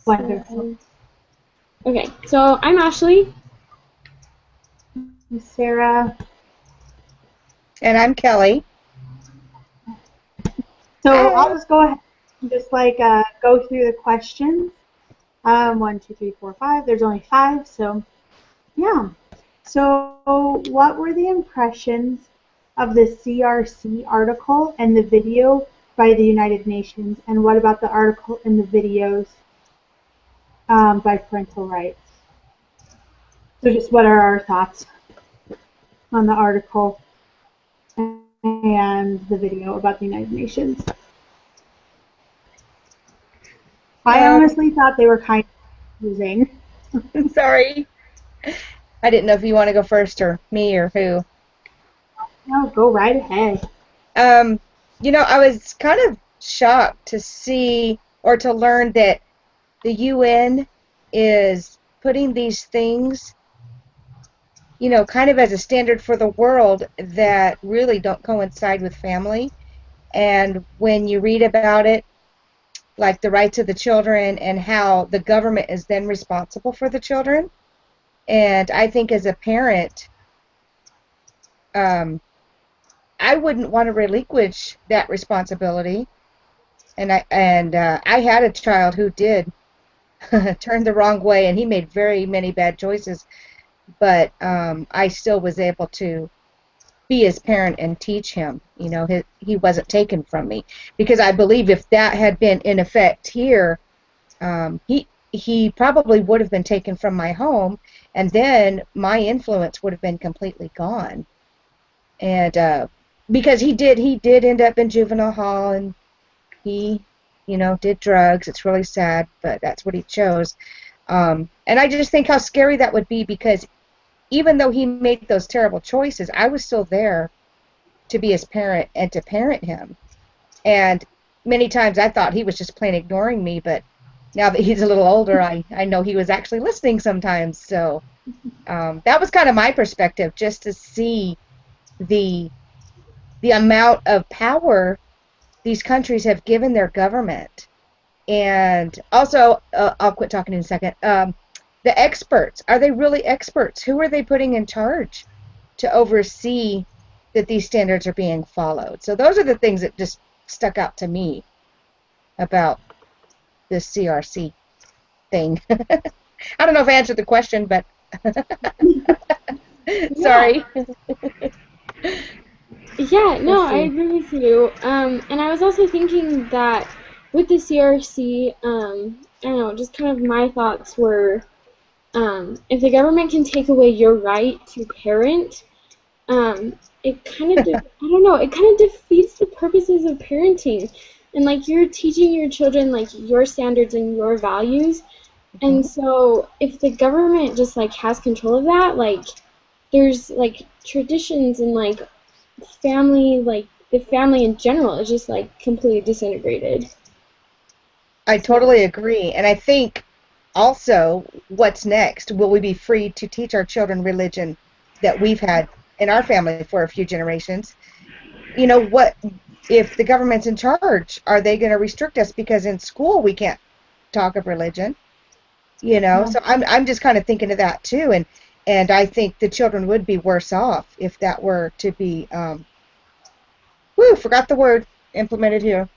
Wonderful. Okay, so I'm Ashley. Sarah. And I'm Kelly. So Hi. I'll just go ahead and just go through the questions. 1, 2, 3, 4, 5. There's only 5, so yeah. So what were the impressions of the CRC article and the video by the United Nations, and what about the article and the videos by parental rights? So just what are our thoughts on the article and the video about the United Nations? I honestly thought they were kind of confusing. Sorry. I didn't know if you want to go first or me or who. No, go right ahead. I was kind of shocked to see or to learn that the UN is putting these things, kind of as a standard for the world that really don't coincide with family. And when you read about it, like the rights of the children and how the government is then responsible for the children. And I think as a parent, I wouldn't want to relinquish that responsibility. And I had a child who did turn the wrong way, and he made very many bad choices. But I still was able to be his parent and teach him. He wasn't taken from me, because I believe if that had been in effect here, he probably would have been taken from my home, and then my influence would have been completely gone. And because he did end up in juvenile hall, and he did drugs. It's really sad, but that's what he chose. And I just think how scary that would be, because even though he made those terrible choices, I was still there to be his parent and to parent him. And many times I thought he was just plain ignoring me, but now that he's a little older, I know he was actually listening sometimes. So that was kind of my perspective, just to see the amount of power these countries have given their government. And also, I'll quit talking in a second. The experts, are they really experts? Who are they putting in charge to oversee that these standards are being followed? So those are the things that just stuck out to me about this CRC thing. I don't know if I answered the question, but sorry. Yeah, no, I agree with you. And I was also thinking that with the CRC, I don't know, just kind of my thoughts were, if the government can take away your right to parent, it kind of, I don't know, it kind of defeats the purposes of parenting. And like you're teaching your children like your standards and your values. And so if the government just like has control of that, like there's like traditions and like family, like the family in general is just like completely disintegrated. I totally agree. And I think also, what's next? Will we be free to teach our children religion that we've had in our family for a few generations? What if the government's in charge? Are they going to restrict us because in school we can't talk of religion? So I'm just kind of thinking of that too, and I think the children would be worse off if that were to be forgot the word, implemented here.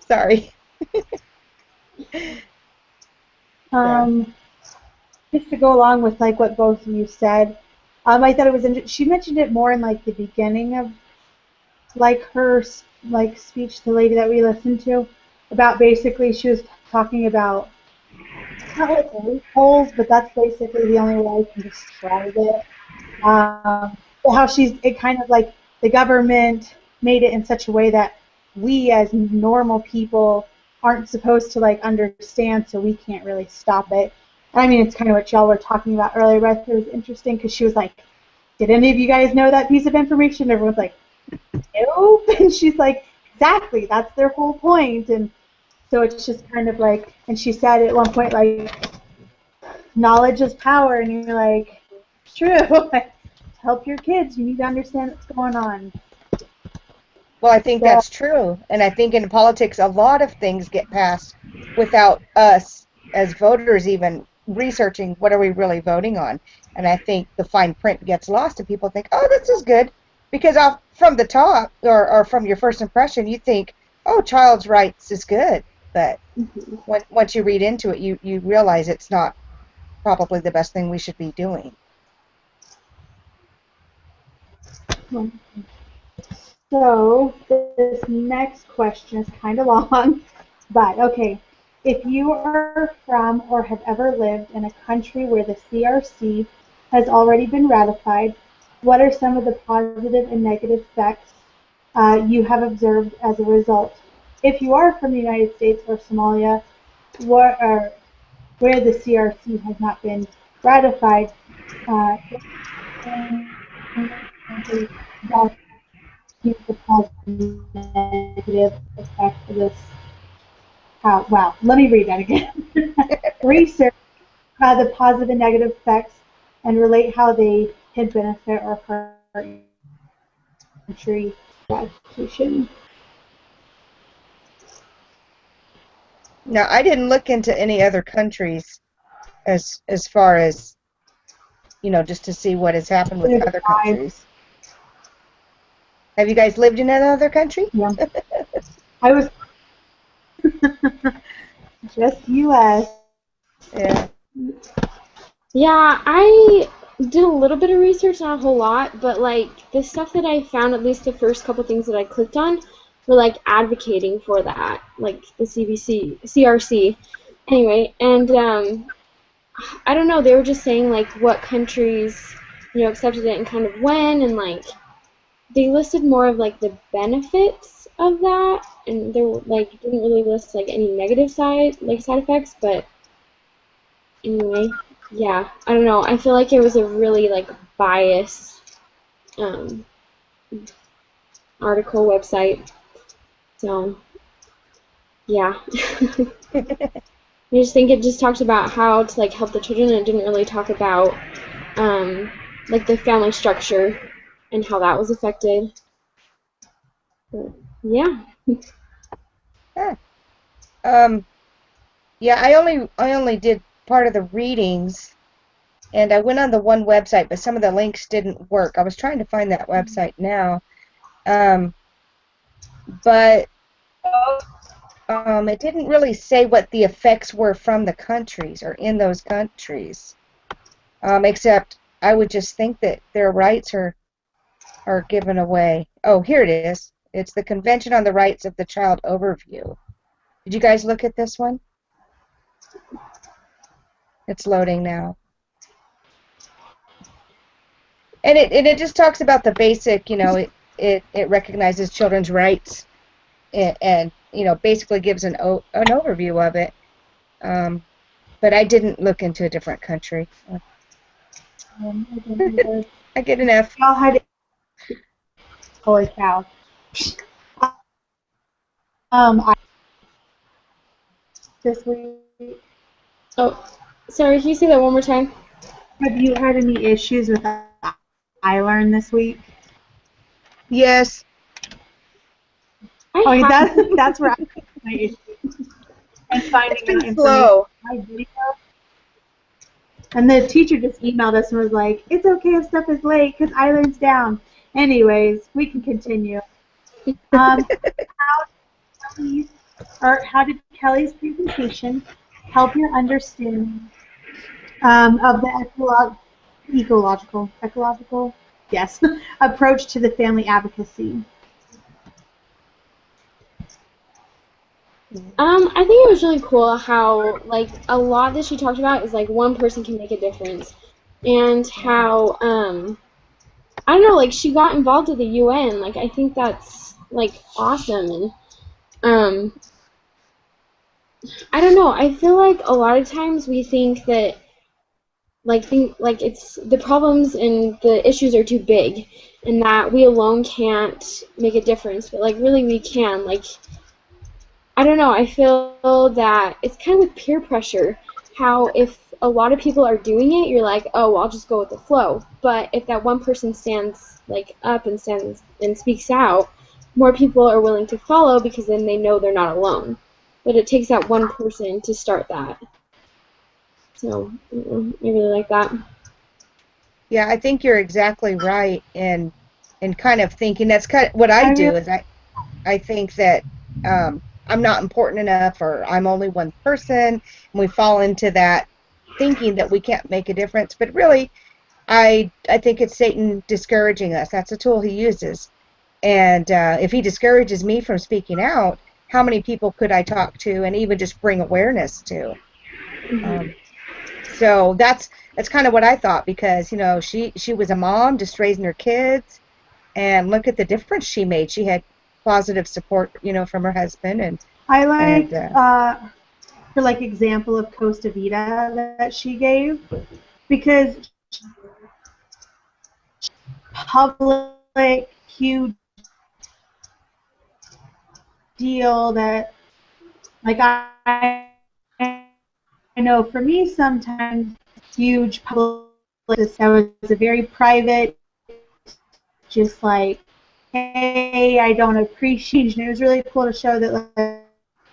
Sorry. Just to go along with like what both of you said, I thought it was she mentioned it more in like the beginning of like her like speech, the lady that we listened to, about basically she was talking about not like loopholes, but that's basically the only way I can describe it. How it kind of like the government made it in such a way that we as normal people aren't supposed to like understand, so we can't really stop it. And I mean, it's kind of what y'all were talking about earlier, but I thought it was interesting because she was like, did any of you guys know that piece of information? Everyone's like, nope. And she's like, exactly, that's their whole point. And so it's just kind of like, and she said at one point, like, knowledge is power, and you're like, true. To help your kids, you need to understand what's going on. Well, I think So, that's true. And I think in politics, a lot of things get passed without us as voters even researching what are we really voting on. And I think the fine print gets lost and people think, oh, this is good. Because off from the top or from your first impression, you think, oh, child's rights is good. But once you read into it, you realize it's not probably the best thing we should be doing. so this next question is kind of long, but okay. If you are from or have ever lived in a country where the CRC has already been ratified, what are some of the positive and negative effects you have observed as a result? If you are from the United States or Somalia, what are, where the CRC has not been ratified, that the positive negative effect of this. Wow, let me read that again. Research the positive and negative effects and relate how they can benefit our country education. Now, I didn't look into any other countries as far as, just to see what has happened with other countries. Have you guys lived in another country? Yeah. I was just U.S. Yeah. Yeah, I did a little bit of research, not a whole lot, but like the stuff that I found, at least the first couple things that I clicked on, were like advocating for that, like the CRC. Anyway, and I don't know, they were just saying like what countries, accepted it and kind of when, and like they listed more of like the benefits of that, and they were, like didn't really list like any negative side effects, but anyway, yeah, I don't know. I feel like it was a really like biased um, article website. So yeah, I just think it just talked about how to like help the children, and it didn't really talk about um, like the family structure and how that was affected. But, yeah. Huh. Um, yeah, I only did part of the readings, and I went on the one website, but some of the links didn't work. I was trying to find that website now, um, but it didn't really say what the effects were from the countries or in those countries, except I would just think that their rights are given away. Oh, here it is. It's the Convention on the Rights of the Child overview. Did you guys look at this one? It's loading now. And it just talks about the basic, it recognizes children's rights and basically gives an overview of it. But I didn't look into a different country. I get an F. Y'all had holy cow. I this week. Oh, sorry. Can you say that one more time? Have you had any issues with iLearn this week? Yes. Oh, that's where I my issue. And finding It's been information. slow. My video. And the teacher just emailed us and was like, "It's okay if stuff is late because iLearn's down." Anyways, we can continue. How how did Kelly's presentation help your understanding of the ecological, yes, approach to the family advocacy? I think it was really cool how like a lot that she talked about is like one person can make a difference, and how I don't know, like she got involved with the UN. Like I think that's like awesome, and um I don't know. I feel like a lot of times we think that like it's the problems and the issues are too big, and that we alone can't make a difference. But like really we can. Like I don't know. I feel that it's kind of with peer pressure. How if a lot of people are doing it, you're like, oh, well, I'll just go with the flow. But if that one person stands like up and stands and speaks out, more people are willing to follow because then they know they're not alone. But it takes that one person to start that. So I really like that. Yeah, I think you're exactly right in kind of thinking that's kind of what I I do really, is I think that I'm not important enough or I'm only one person, and we fall into that thinking that we can't make a difference. But really, I think it's Satan discouraging us. That's a tool he uses. And if he discourages me from speaking out, how many people could I talk to and even just bring awareness to? Um, so that's kind of what I thought because she was a mom just raising her kids, and look at the difference she made. She had positive support, from her husband, I and liked her like example of Costa Vida that she gave because public huge deal that like I know for me sometimes huge public that was a very private, just like, hey, I don't appreciate, and it was really cool to show that like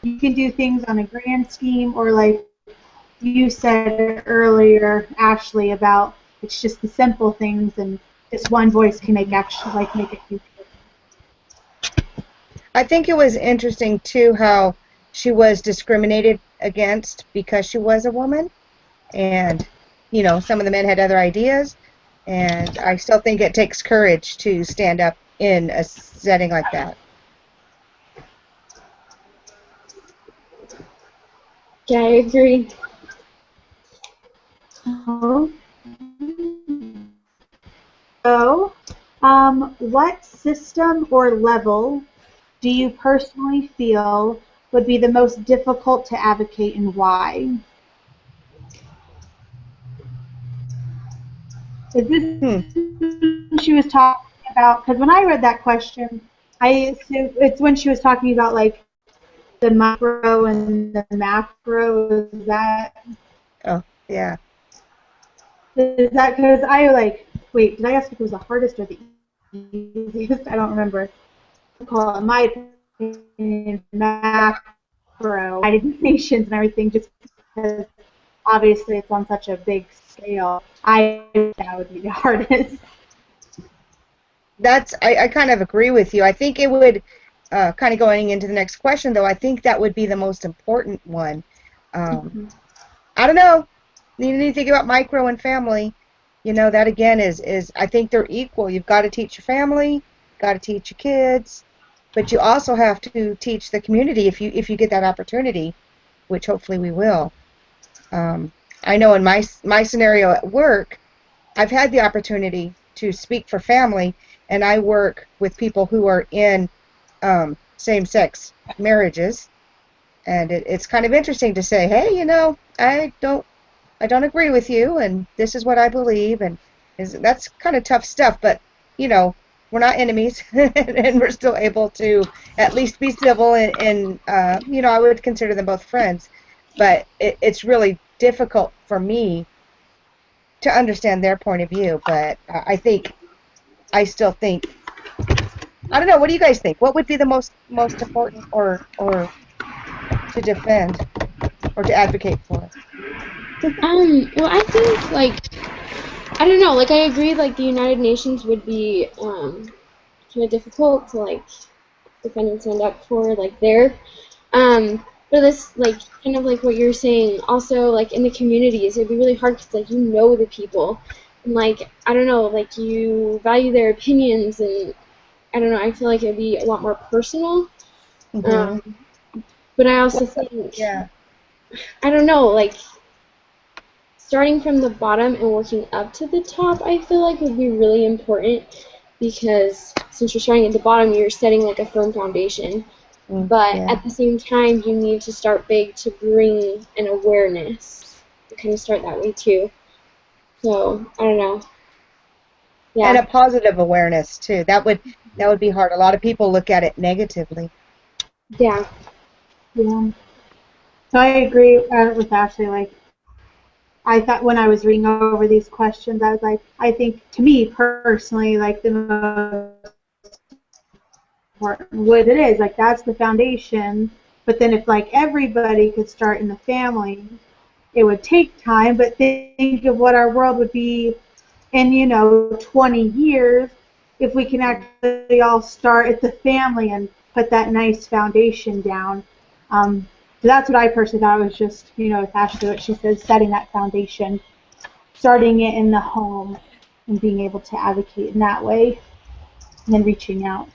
you can do things on a grand scheme, or like you said earlier, Ashley, about it's just the simple things, and just one voice can make a huge I think it was interesting too how she was discriminated against because she was a woman, and some of the men had other ideas, and I still think it takes courage to stand up in a setting like that. Yeah, I agree. difference. So, what system or level do you personally feel would be the most difficult to advocate and why? Is this Hmm. when she was talking about, because when I read that question, I assume it's when she was talking about like the micro and the macro. Oh, yeah. Is that because I like, wait, did I ask if it was the hardest or the easiest? I don't remember. I'll call it my opinion macro, United Nations and everything, just because obviously it's on such a big scale. That would be the hardest. I kind of agree with you. I think it would kind of going into the next question though. I think that would be the most important one. Um, I don't know. You need to think about micro and family. That again is I think they're equal. You've got to teach your family, got to teach your kids, but you also have to teach the community if you get that opportunity, which hopefully we will. Um, I know in my scenario at work, I've had the opportunity to speak for family, and I work with people who are in same-sex marriages, and it's kind of interesting to say, hey, I don't agree with you, and this is what I believe, and that's kind of tough stuff, but we're not enemies, and we're still able to at least be civil, and I would consider them both friends, but it's really difficult for me to understand their point of view, but I still think, I don't know, what do you guys think? What would be the most important or to defend or to advocate for? Well, I think like I don't know, like I agree, like the United Nations would be kind of difficult to like defend and stand up for, like there. For this, like kind of like what you're saying, also like in the communities, it'd be really hard because like the people, and like I don't know, like you value their opinions, and I don't know, I feel like it'd be a lot more personal. Hmm. Um, but I Well, also think yeah. I don't know, like starting from the bottom and working up to the top, I feel like would be really important because since you're starting at the bottom, you're setting like a firm foundation. But Yeah. at the same time, you need to start big to bring an awareness. You kind of start that way too. So I don't know. And Yeah. a positive awareness too. That would be hard. A lot of people look at it negatively. Yeah. Yeah. So I agree with Ashley. Like, I thought when I was reading over these questions, I was like, I think to me personally, like the most important. What it is, like that's the foundation. But then if like everybody could start in the family, it would take time. But think of what our world would be in 20 years if we can actually all start at the family and put that nice foundation down. So that's what I personally thought was just, with Ashley, what she says, setting that foundation, starting it in the home, and being able to advocate in that way, and then reaching out.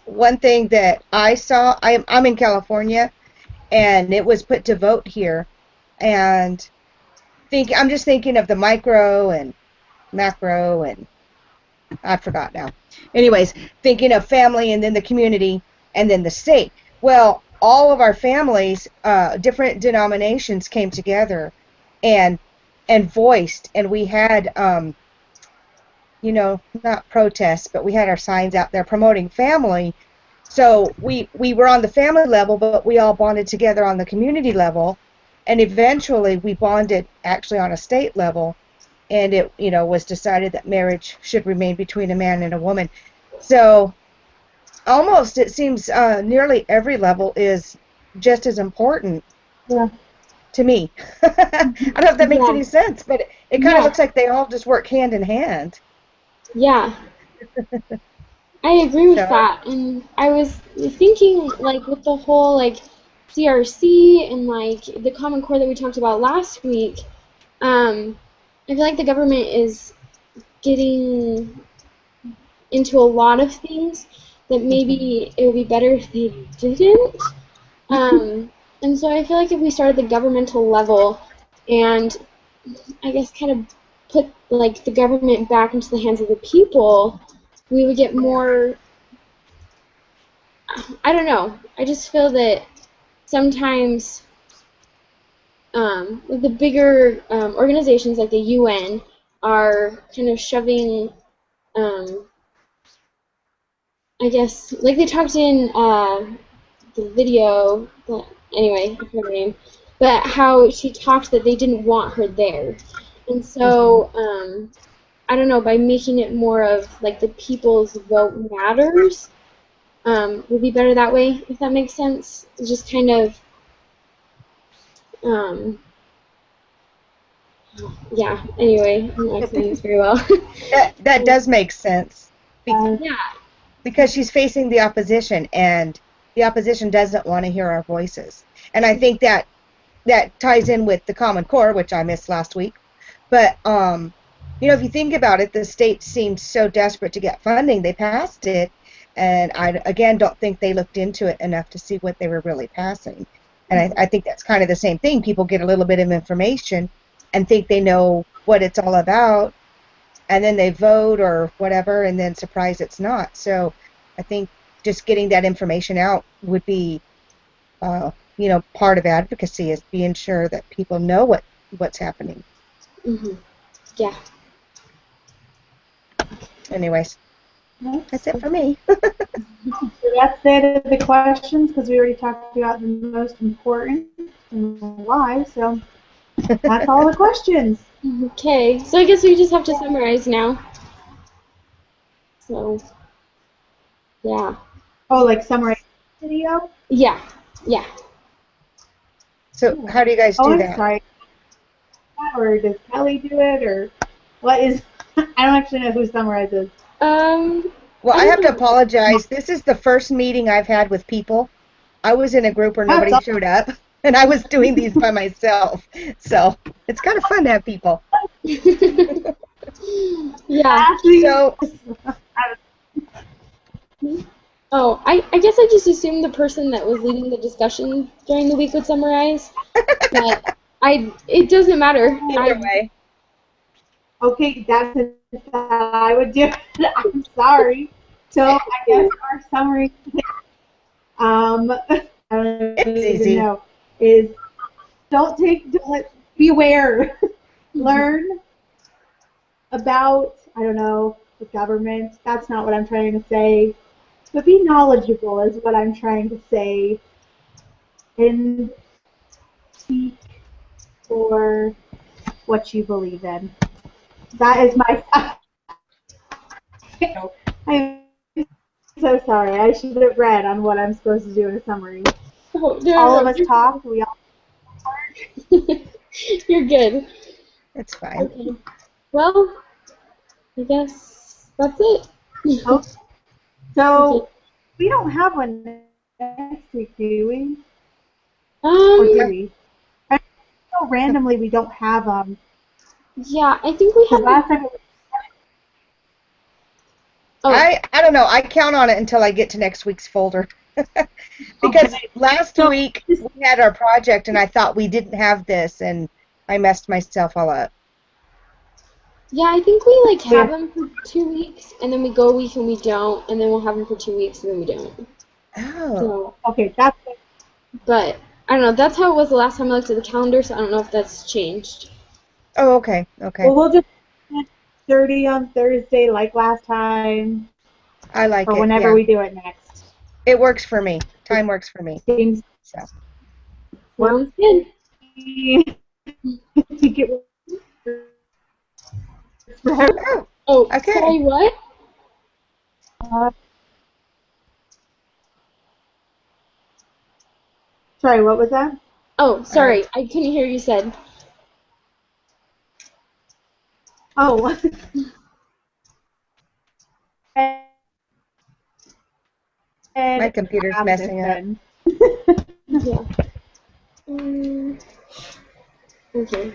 One thing that I saw, I'm in California, and it was put to vote here, and I'm just thinking of the micro and macro, and I forgot now. Anyways, thinking of family and then the community and then the state. Well, all of our families, different denominations came together and voiced, and we had not protests, but we had our signs out there promoting family. So we were on the family level, but we all bonded together on the community level, and eventually we bonded actually on a state level, and it was decided that marriage should remain between a man and a woman. So almost it seems nearly every level is just as important. Yeah. To me. I don't know if that makes any sense, but it kind of looks like they all just work hand in hand. Yeah. I agree with that, and I was thinking, like, with the whole, like, CRC and, like, the Common Core that we talked about last week, I feel like the government is getting into a lot of things that maybe it would be better if they didn't. And so I feel like if we start at the governmental level and I guess kind of put like the government back into the hands of the people, we would get more. I don't know. I just feel that sometimes with the bigger organizations like the UN are kind of shoving, I guess, like they talked in the video, anyway, I forget her name, but how she talked that they didn't want her there. And so, I don't know, by making it more of like the people's vote matters, would be better that way, if that makes sense. It's just kind of, yeah, anyway, I'm not explaining this very well. That does make sense. Yeah. Because she's facing the opposition, and the opposition doesn't want to hear our voices. And I think that ties in with the Common Core, which I missed last week. But, if you think about it, the state seemed so desperate to get funding, they passed it, and I, again, don't think they looked into it enough to see what they were really passing. And I think that's kind of the same thing. People get a little bit of information and think they know what it's all about, and then they vote or whatever, and then surprise it's not. So I think just getting that information out would be, part of advocacy, is being sure that people know what's happening. Yeah. Anyways, that's it for me. So that's it of the questions, because we already talked about the most important and why. So that's all the questions. Okay, so I guess we just have to summarize now. So, yeah. Oh, like summarize the video? Yeah. So how do you guys do that? I'm sorry. Or does Kelly do it, or what is? I don't actually know who summarizes. Well, I have to apologize. This is the first meeting I've had with people. I was in a group where nobody showed up, and I was doing these by myself. So it's kind of fun to have people. Yeah. So. Oh, I guess I just assumed the person that was leading the discussion during the week would summarize. But it doesn't matter. Either way. Okay, that's it that I would do. I'm sorry. So I guess our summary, I don't even know, is beware, learn about, I don't know, the government. That's not what I'm trying to say. But be knowledgeable is what I'm trying to say. And seek for what you believe in. That is my I'm so sorry. I should have read on what I'm supposed to do in a summary. Oh, no, All no, of us you're talked. We all. good. You're good. It's fine. Okay. Well, I guess that's it. Oh, Okay. so we don't have one next week, do we? Or do Uh, we? I know randomly we don't have Yeah, I think we because have. last time it was. Oh, I don't know. I count on it until I get to next week's folder. Because Okay. last So week we had our project and I thought we didn't have this and I messed myself all up. yeah, I think we like have yeah. them for 2 weeks, and then we go a week and we don't, and then we'll have them for 2 weeks and then we don't. Oh. So, Okay, that's it. but I don't know. That's how it was the last time I looked at the calendar, so I don't know if that's changed. Oh, okay. Okay. Well, we'll just do 30 on Thursday like last time, I like or it. whenever Yeah. we do it next. It works for me. Time works for me. Seems So, work Sounds good. I think it works for oh, Oh, okay. sorry, what? everyone. Sorry, what was that? Oh, All right. sorry, I couldn't hear you said. Oh, My and computer's after this messing up. then. Yeah. Um, okay.